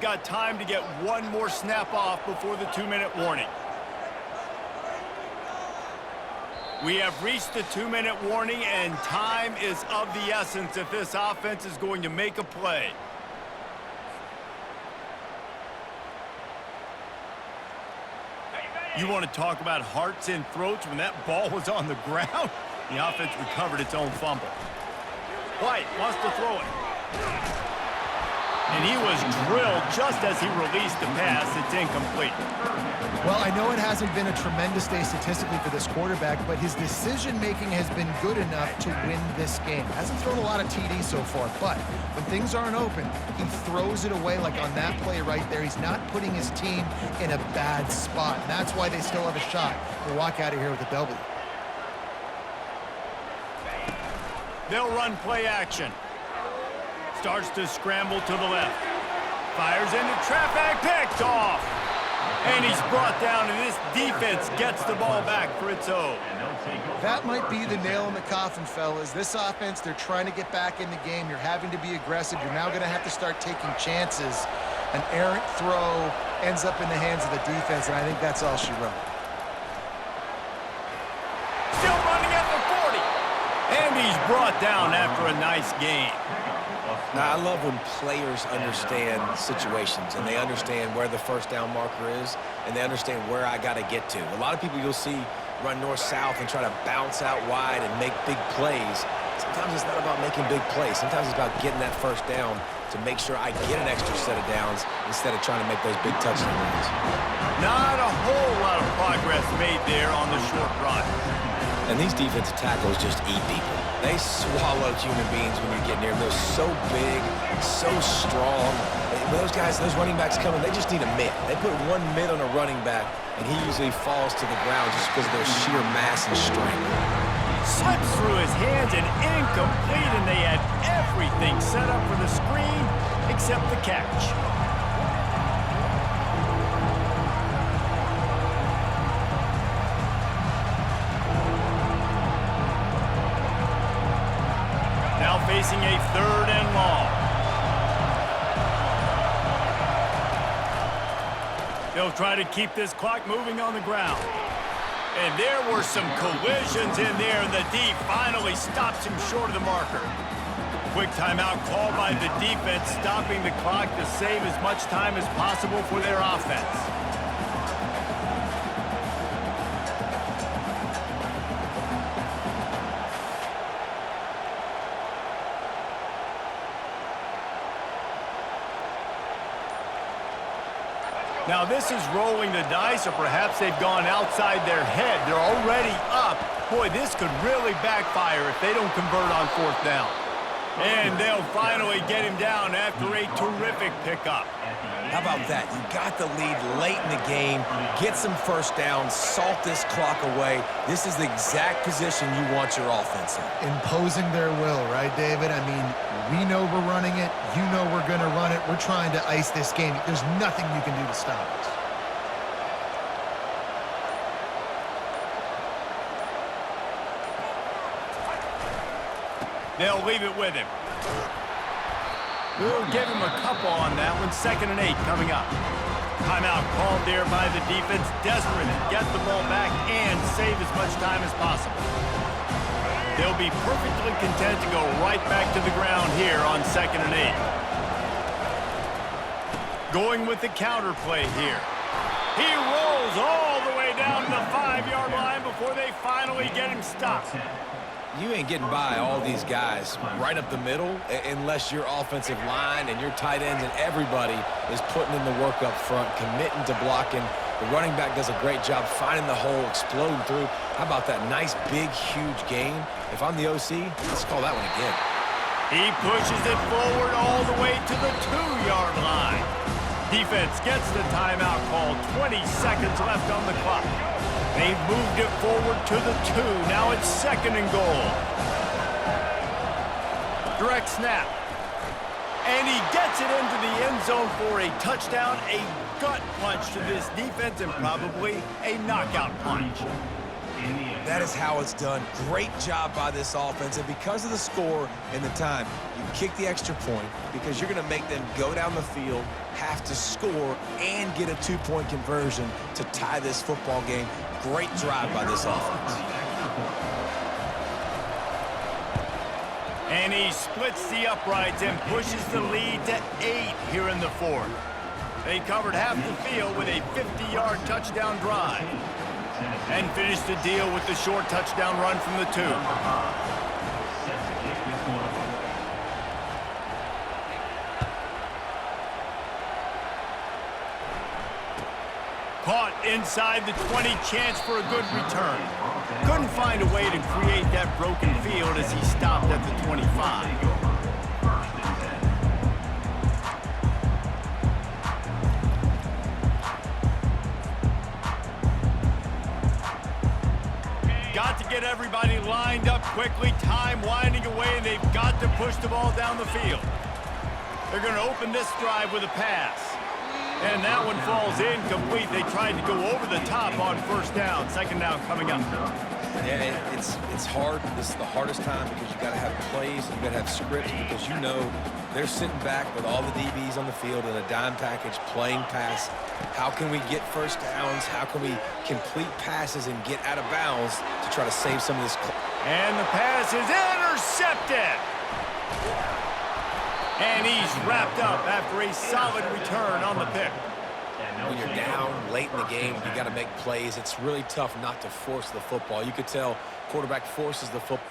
Got time to get one more snap off before the 2-minute warning. We have reached the 2-minute warning, and time is of the essence if this offense is going to make a play. You want to talk about hearts and throats when that ball was on the ground? The offense recovered its own fumble. White wants to throw it. And he was drilled just as he released the pass. It's incomplete. Well, I know it hasn't been a tremendous day statistically for this quarterback, but his decision-making has been good enough to win this game. Hasn't thrown a lot of TDs so far, but when things aren't open, he throws it away like on that play right there. He's not putting his team in a bad spot, and that's why they still have a shot to walk out of here with a W. They'll run play action. Starts to scramble to the left. Fires into traffic, picked off. And he's brought down, and this defense gets the ball back for its own. That might be the nail in the coffin, fellas. This offense, they're trying to get back in the game. You're having to be aggressive. You're now going to have to start taking chances. An errant throw ends up in the hands of the defense, and I think that's all she wrote. Still running at the 40. And he's brought down after a nice game. Now, I love when players understand situations and they understand where the first down marker is and they understand where I got to get to. A lot of people you'll see run north-south and try to bounce out wide and make big plays. Sometimes it's not about making big plays. Sometimes it's about getting that first down to make sure I get an extra set of downs instead of trying to make those big touchdown runs. Not a whole lot of progress made there on the short run. And these defensive tackles just eat people. They swallow human beings when you get near them. They're so big, so strong. When those guys, those running backs come in, they just need a mid. They put one mid on a running back, and he usually falls to the ground just because of their sheer mass and strength. Slips through his hands and incomplete, and they had everything set up for the screen except the catch. Now facing a 3rd and long. They'll try to keep this clock moving on the ground. And there were some collisions in there, and the D finally stops him short of the marker. Quick timeout called by the defense, stopping the clock to save as much time as possible for their offense. Now this is rolling the dice, or perhaps they've gone outside their head. They're already up. Boy, this could really backfire if they don't convert on 4th down. And they'll finally get him down after a terrific pickup. How about that? You got the lead late in the game, get some first downs, salt this clock away. This is the exact position you want your offense in. Imposing their will, right, David? I mean, we know we're running it. You know we're going to run it. We're trying to ice this game. There's nothing you can do to stop us. They'll leave it with him. We'll give him a couple on that one. 2nd and 8 coming up. Timeout called there by the defense, desperate to get the ball back and save as much time as possible. They'll be perfectly content to go right back to the ground here on 2nd and 8. Going with the counter play here. He rolls all the way down to the 5-yard line before they finally get him stopped. You ain't getting by all these guys right up the middle unless your offensive line and your tight ends and everybody is putting in the work up front, committing to blocking. The running back does a great job finding the hole, exploding through. How about that nice, big, huge gain? If I'm the OC, let's call that one again. He pushes it forward all the way to the 2-yard line. Defense gets the timeout call. 20 seconds left on the clock. They've moved it forward to the 2. Now it's 2nd and goal. Direct snap. And he gets it into the end zone for a touchdown, a gut punch to this defense, and probably a knockout punch. That is how it's done. Great job by this offense. And because of the score and the time, you kick the extra point because you're going to make them go down the field, have to score, and get a 2-point conversion to tie this football game. Great drive by this offense. And he splits the uprights and pushes the lead to 8 here in the fourth. They covered half the field with a 50-yard touchdown drive and finished the deal with the short touchdown run from the 2. Caught inside the 20, chance for a good return. Couldn't find a way to create that broken field as he stopped at the 25. Got to get everybody lined up quickly, time winding away, and they've got to push the ball down the field. They're going to open this drive with a pass. And that one falls incomplete. They tried to go over the top on first down. Second down coming up. Yeah, it's hard. This is the hardest time because you got to have plays and you got to have scripts because you know they're sitting back with all the DBs on the field in a dime package playing pass. How can we get first downs? How can we complete passes and get out of bounds to try to save some of this? And the pass is intercepted. And he's wrapped up after a solid return on the pick. When you're down late in the game, you got to make plays. It's really tough not to force the football. You could tell quarterback forces the football.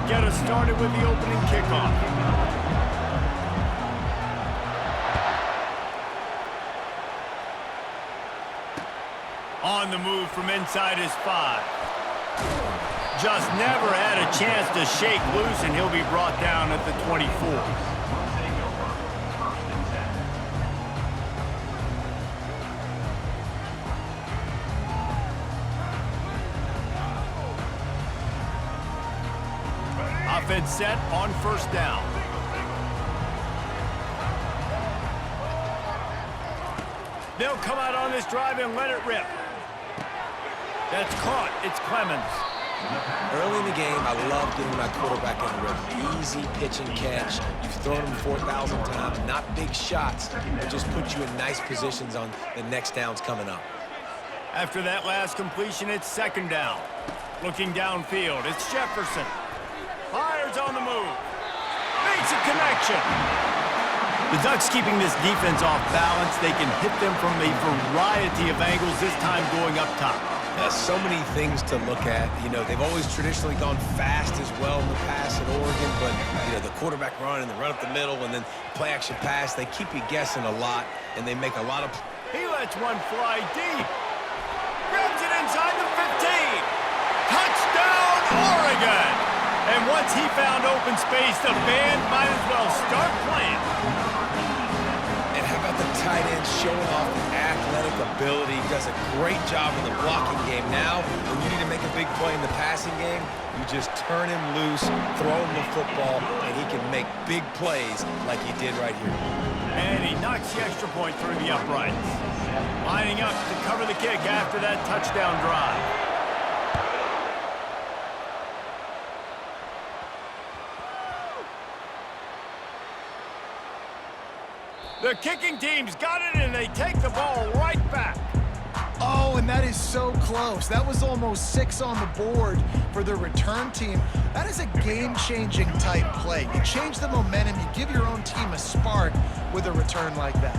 get us started with the opening kickoff. On the move from inside his 5. Just never had a chance to shake loose, and he'll be brought down at the 24. Offense set on first down. They'll come out on this drive and let it rip. That's caught. It's Clemens. Early in the game, I love getting my quarterback in the rhythm. Easy pitch and catch. You've thrown him 4,000 times. Not big shots, but just put you in nice positions on the next downs coming up. After that last completion, it's second down. Looking downfield, it's Jefferson. Fires on the move. Makes a connection. The Ducks keeping this defense off balance. They can hit them from a variety of angles, this time going up top. So many things to look at. You know, they've always traditionally gone fast as well in the past at Oregon, but, you know, the quarterback run and the run up the middle and then play action pass, they keep you guessing a lot, and they make a lot of... He lets one fly deep. Grabs it inside the 15. Touchdown, Oregon! And once he found open space, the band might as well start playing. And how about the tight end showing off his athletic ability? Does a great job in the blocking game. Now, when you need to make a big play in the passing game, you just turn him loose, throw him the football, and he can make big plays like he did right here. And he knocks the extra point through the uprights. Lining up to cover the kick after that touchdown drive. The kicking team's got it, and they take the ball right back. Oh, and that is so close. That was almost 6 on the board for the return team. That is a game-changing type play. You change the momentum, you give your own team a spark with a return like that.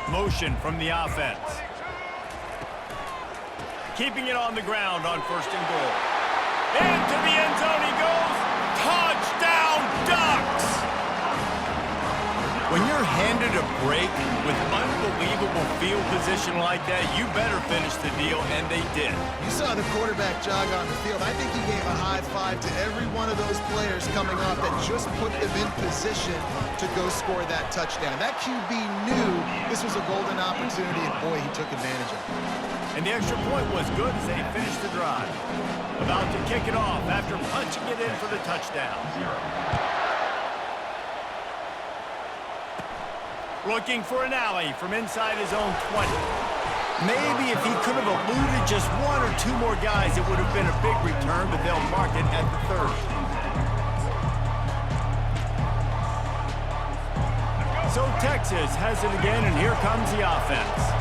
Motion from the offense. Keeping it on the ground on first and goal. Into the end zone he goes. Touchdown, Ducks! When you're handed a break with unbelievable field position like that, you better finish the deal, and they did. You saw the quarterback jog on the field. I think he gave a high five to every one of those players coming off that just put them in position to go score that touchdown. That QB knew this was a golden opportunity, and boy, he took advantage of it. And the extra point was good as they finished the drive. About to kick it off after punching it in for the touchdown. Looking for an alley from inside his own 20. Maybe if he could have eluded just 1 or 2 more guys, it would have been a big return, but they'll mark it at the 30. So Texas has it again, and here comes the offense.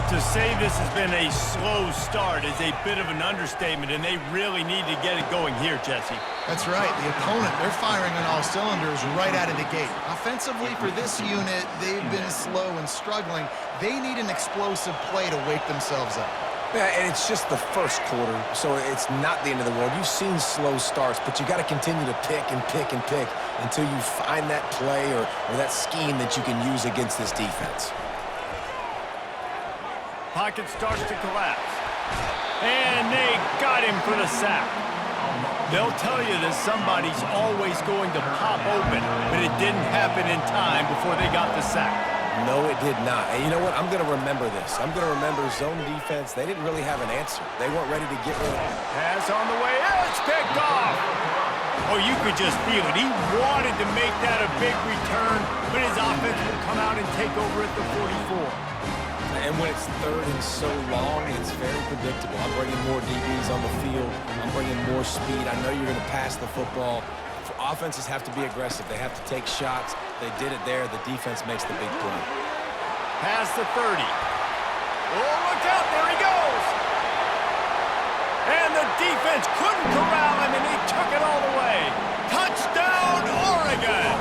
To say this has been a slow start is a bit of an understatement, and they really need to get it going here, Jesse. That's right. The opponent, they're firing on all cylinders right out of the gate. Offensively, for this unit, they've been slow and struggling. They need an explosive play to wake themselves up. Yeah, and it's just the first quarter, so it's not the end of the world. You've seen slow starts, but you got to continue to pick and pick and pick until you find that play or that scheme that you can use against this defense. Pocket starts to collapse. And they got him for the sack. They'll tell you that somebody's always going to pop open, but it didn't happen in time before they got the sack. No, it did not. And you know what? I'm going to remember this. I'm going to remember zone defense. They didn't really have an answer. They weren't ready to get rid of it. Pass on the way. It's picked off. Oh, you could just feel it. He wanted to make that a big return, but his offense will come out and take over at the 44. And when it's third and so long, it's very predictable. I'm bringing more DBs on the field. I'm bringing more speed. I know you're going to pass the football. Offenses have to be aggressive. They have to take shots. They did it there. The defense makes the big play. Past the 30. Oh, look out. There he goes. And the defense couldn't corral him, and he took it all the way. Touchdown, Oregon.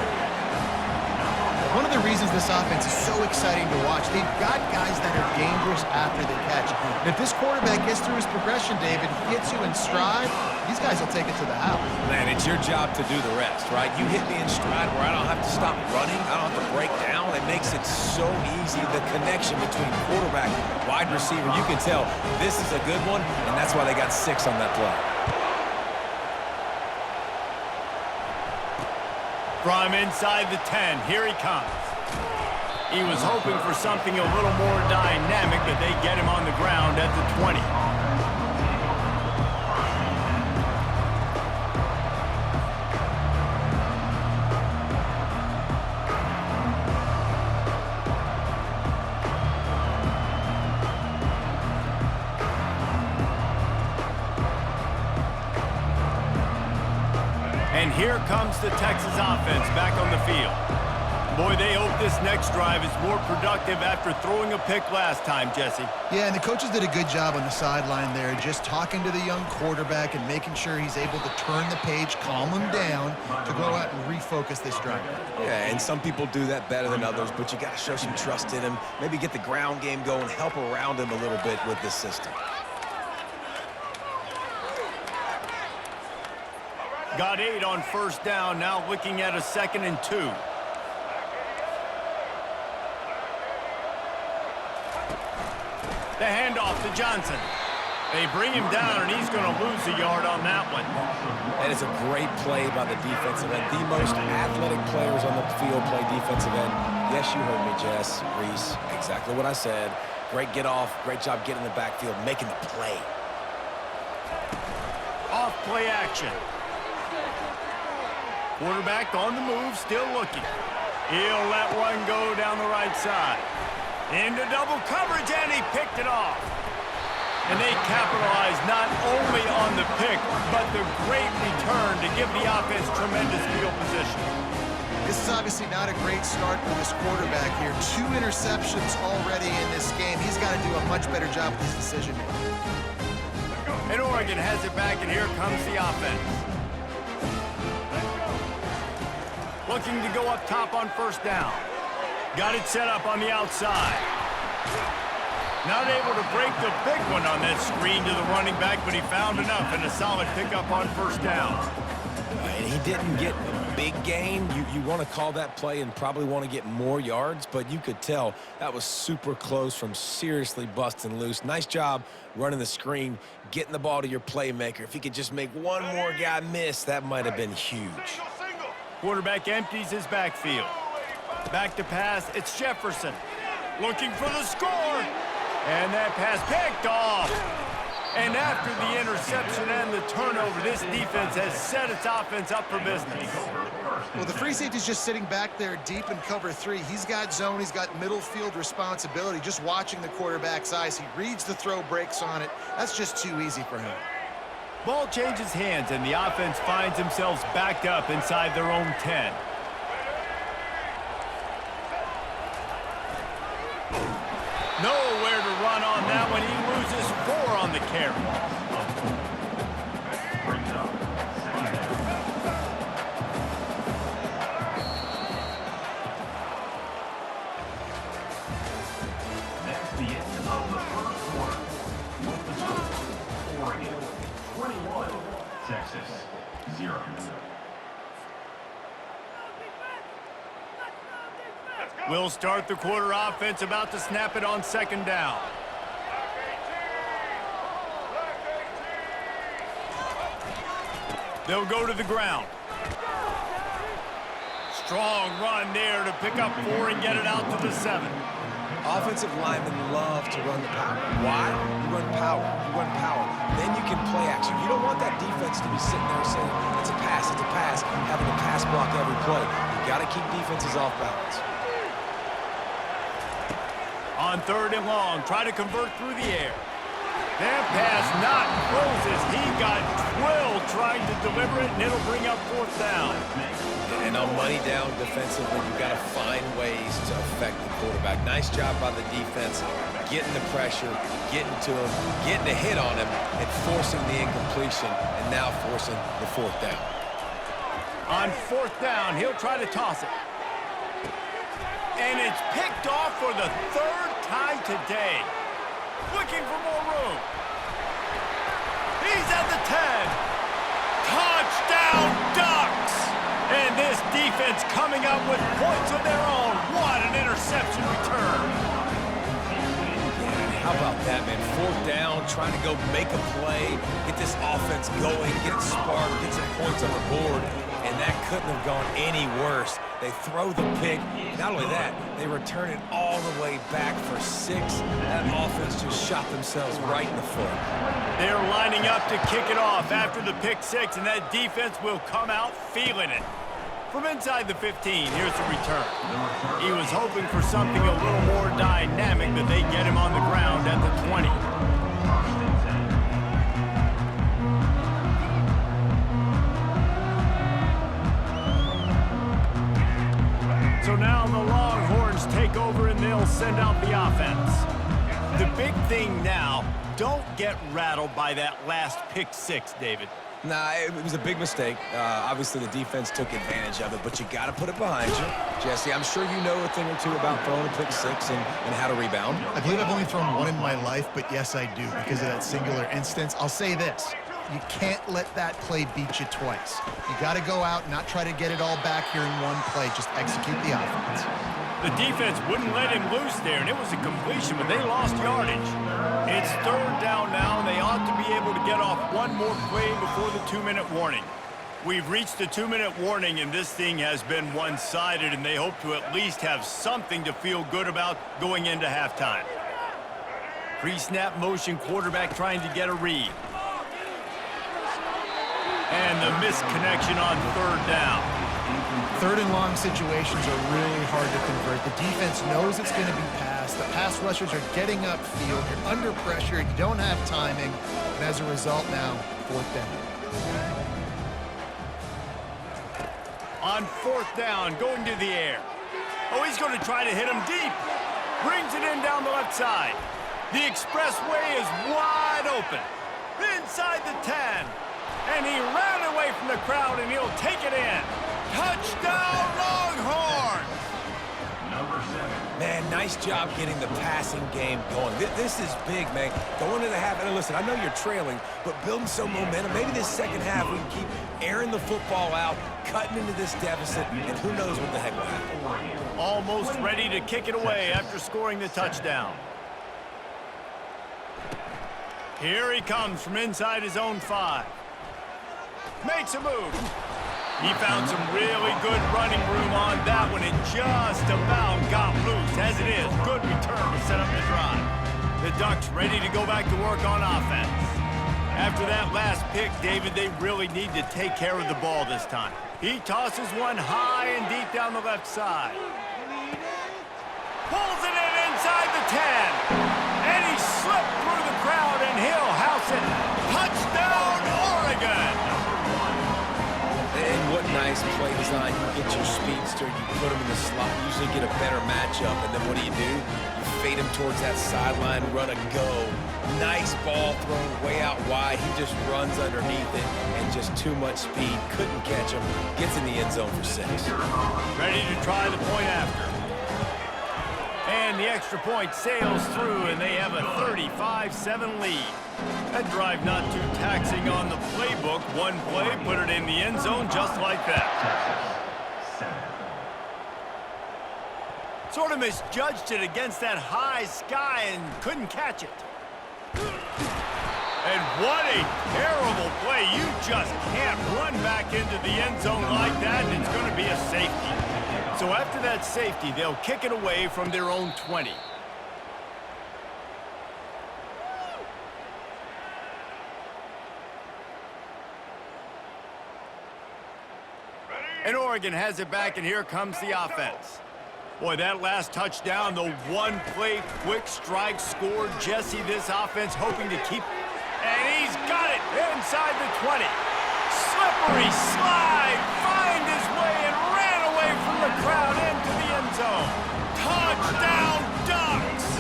One of the reasons this offense is so exciting to watch. They've got guys that are dangerous after they catch. And if this quarterback gets through his progression, David, gets you in stride, these guys will take it to the house. Man, it's your job to do the rest, right? You hit me in stride where I don't have to stop running. I don't have to break down. It makes it so easy. The connection between quarterback, wide receiver, you can tell this is a good one, and that's why they got 6 on that play. From inside the 10, here he comes. He was hoping for something a little more dynamic, but they get him on the ground at the 20. And here comes the Texas offense back on the field. Boy, they hope this next drive is more productive after throwing a pick last time, Jesse. Yeah, and the coaches did a good job on the sideline there, just talking to the young quarterback and making sure he's able to turn the page, calm him down, to go out and refocus this drive. Yeah, and some people do that better than others, but you got to show some trust in him, maybe get the ground game going, help around him a little bit with this system. Got 8 on first down, now looking at a 2nd and 2. The handoff to Johnson. They bring him down, and he's going to lose a yard on that one. That is a great play by the defensive end. The most athletic players on the field play defensive end. Yes, you heard me, Jess, Reese. Exactly what I said. Great get off. Great job getting in the backfield, making the play. Off play action. Quarterback on the move, still looking. He'll let one go down the right side. Into double coverage, and he picked it off. And they capitalized not only on the pick, but the great return to give the offense tremendous field position. This is obviously not a great start for this quarterback here. 2 interceptions already in this game. He's got to do a much better job with his decision-making. And Oregon has it back, and here comes the offense. Looking to go up top on first down. Got it set up on the outside. Not able to break the big one on that screen to the running back, but he found enough and a solid pickup on first down. And he didn't get a big gain. You want to call that play and probably want to get more yards, but you could tell that was super close from seriously busting loose. Nice job running the screen, getting the ball to your playmaker. If he could just make one more guy miss, that might have been huge. Quarterback empties his backfield. Back to pass, it's Jefferson. Looking for the score. And that pass picked off. And after the interception and the turnover, this defense has set its offense up for business. Well, the free safety's just sitting back there deep in cover 3. He's got zone, he's got middle field responsibility, just watching the quarterback's eyes. He reads the throw, breaks on it. That's just too easy for him. Ball changes hands, and the offense finds themselves backed up inside their own 10. Nowhere to run on that one. He loses 4 on the carry. That's the end of the first quarter. With the score, Oregon 21, Texas 0. We'll start the quarter offense, about to snap it on second down. They'll go to the ground. Strong run there to pick up 4 and get it out to the 7. Offensive linemen love to run the power. Why? You run power. You run power. Then you can play action. You don't want that defense to be sitting there saying, it's a pass, having to pass block every play. You got to keep defenses off balance. On 3rd and long, try to convert through the air. That pass not closes. He got twilled trying to deliver it, and it'll bring up 4th down. And on money down defensively, you've got to find ways to affect the quarterback. Nice job by the defense, getting the pressure, getting to him, getting a hit on him, and forcing the incompletion, and now forcing the 4th down. On 4th down, he'll try to toss it. And it's picked off for the third time today. Looking for more room. He's at the 10. Touchdown Ducks! And this defense coming up with points of their own. What an interception return. How about that, man? Fourth down, trying to go make a play, get this offense going, get it sparked, get some points on the board, and that couldn't have gone any worse. They throw the pick. Not only that, they return it all the way back for 6. That offense just shot themselves right in the foot. They're lining up to kick it off after the pick 6, and that defense will come out feeling it. From inside the 15, here's the return. He was hoping for something a little more dynamic, but they get him on the ground at the 20. So now the Longhorns take over and they'll send out the offense. The big thing now, don't get rattled by that last pick 6, David. Nah, it was a big mistake. Obviously, the defense took advantage of it, but you got to put it behind you. Jesse, I'm sure you know a thing or two about throwing a pick 6 and how to rebound. I believe I've only thrown one in my life, but yes, I do, because of that singular instance. I'll say this. You can't let that play beat you twice. You got to go out and not try to get it all back here in one play. Just execute the offense. The defense wouldn't let him loose there, and it was a completion, but they lost yardage. It's third down now, and they ought to be able to get off one more play before the 2-minute warning. We've reached the 2-minute warning, and this thing has been one-sided, and they hope to at least have something to feel good about going into halftime. Pre-snap motion, quarterback trying to get a read. And the misconnection on third down. Third and long situations are really hard to convert. The defense knows it's going to be passed. The pass rushers are getting upfield. You're under pressure. You don't have timing. And as a result now, fourth down. On fourth down, going to the air. Oh, he's going to try to hit him deep. Brings it in down the left side. The expressway is wide open. Inside the 10. And he ran away from the crowd, and he'll take it in. Touchdown, Longhorns! Number 7. Man, nice job getting the passing game going. This is big, man. Going into the half, and listen, I know you're trailing, but building some momentum. Maybe this second half we can keep airing the football out, cutting into this deficit, and who knows what the heck will happen. Almost ready to kick it away after scoring the touchdown. Here he comes from inside his own 5. Makes a move. He found some really good running room on that one. It just about got loose. As it is, good return to set up the drive. The Ducks ready to go back to work on offense. After that last pick, David, they really need to take care of the ball this time. He tosses one high and deep down the left side. Pulls it in inside the 10. And he slipped through the crowd, and he'll house it. Touchdown, Oregon! And what nice play design. You get your speedster, you put him in the slot, usually get a better matchup, and then what do? You fade him towards that sideline, run a go. Nice ball thrown way out wide. He just runs underneath it, and just too much speed. Couldn't catch him. Gets in the end zone for 6. Ready to try the point after. And the extra point sails through, and they have a 35-7 lead. That drive not too taxing on the playbook. One play, put it in the end zone just like that. Sort of misjudged it against that high sky and couldn't catch it. And what a terrible play. You just can't run back into the end zone like that, and it's going to be a safety. So after that safety, they'll kick it away from their own 20. And Oregon has it back, and here comes the offense. Boy, that last touchdown, the one-play quick strike scored. Jesse, this offense hoping to keep... And he's got it inside the 20. Slippery slide, find his way, and ran away from the crowd into the end zone. Touchdown, Ducks!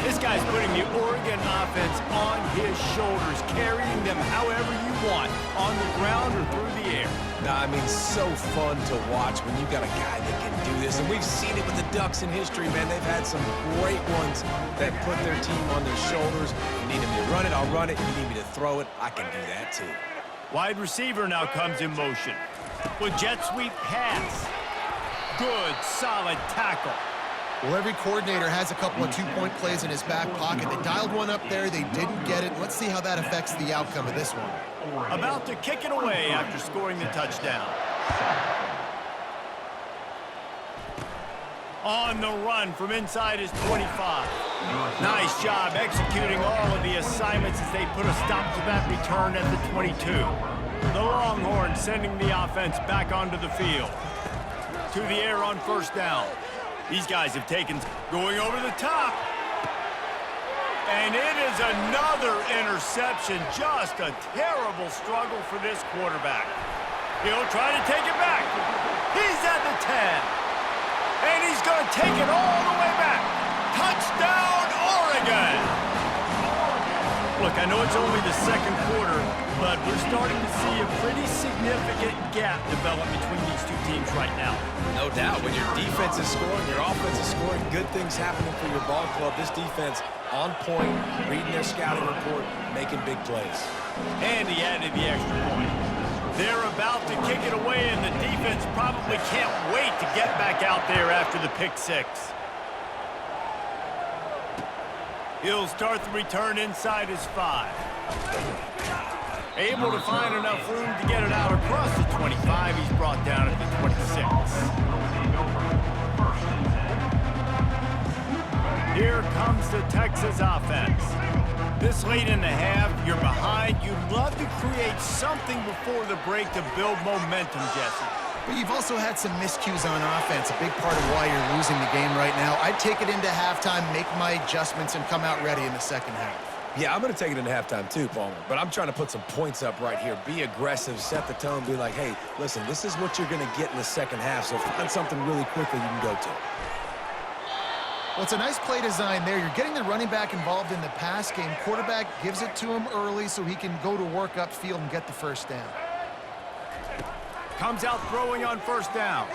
This guy guy's putting the Oregon offense on his shoulders, carrying them however you want, on the ground or through the air. Nah, I mean, so fun to watch when you've got a guy that can do this. And we've seen it with the Ducks in history, man. They've had some great ones that put their team on their shoulders. You need me to run it, I'll run it. You need me to throw it, I can do that too. Wide receiver now comes in motion. With jet sweep pass. Good, solid tackle. Well, every coordinator has a couple of two-point plays in his back pocket. They dialed one up there. They didn't get it. Let's see how that affects the outcome of this one. About to kick it away after scoring the touchdown. On the run from inside his 25. Nice job executing all of the assignments as they put a stop to that return at the 22. The Longhorns sending the offense back onto the field. To the air on first down. These guys have taken going over the top. And it is another interception. Just a terrible struggle for this quarterback. He'll try to take it back. He's at the 10. And he's going to take it all the way back. Touchdown, Oregon! Look, I know it's only the second quarter, but we're starting to see a pretty significant gap develop between these two teams right now. No doubt. When your defense is scoring, your offense is scoring, good things happening for your ball club. This defense on point, reading their scouting report, making big plays. And he added the extra point. They're about to kick it away, and the defense probably can't wait to get back out there after the pick six. He'll start the return inside his 5. Able to find enough room to get it out across the 25. He's brought down at the 26. Here comes the Texas offense. This late in the half, you're behind. You'd love to create something before the break to build momentum, Jesse. But you've also had some miscues on offense, a big part of why you're losing the game right now. I'd take it into halftime, make my adjustments, and come out ready in the second half. Yeah, I'm going to take it into halftime too, Palmer. But I'm trying to put some points up right here. Be aggressive, set the tone, be like, hey, listen, this is what you're going to get in the second half, so find something really quickly you can go to. Well, it's a nice play design there. You're getting the running back involved in the pass game. Quarterback gives it to him early so he can go to work upfield and get the first down. Comes out throwing on first down.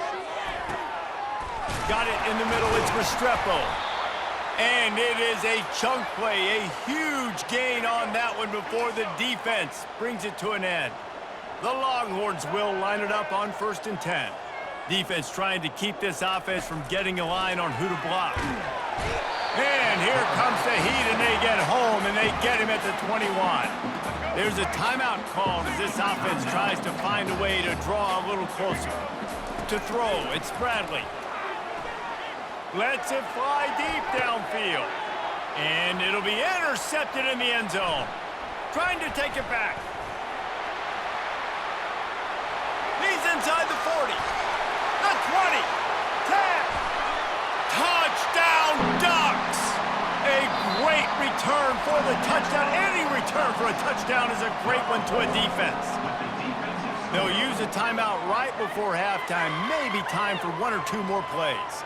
Got it in the middle. It's Restrepo. And it is a chunk play, a huge gain on that one before the defense brings it to an end. The Longhorns will line it up on 1st and 10. Defense trying to keep this offense from getting a line on who to block. And here comes the heat, and they get home, and they get him at the 21. There's a timeout called as this offense tries to find a way to draw a little closer. To throw, it's Bradley. Lets it fly deep downfield. And it'll be intercepted in the end zone. Trying to take it back. He's inside the 40. The 20. 10. Touchdown, Ducks! A great return for the touchdown. Any return for a touchdown is a great one to a defense. They'll use a timeout right before halftime. Maybe time for 1 or 2 more plays.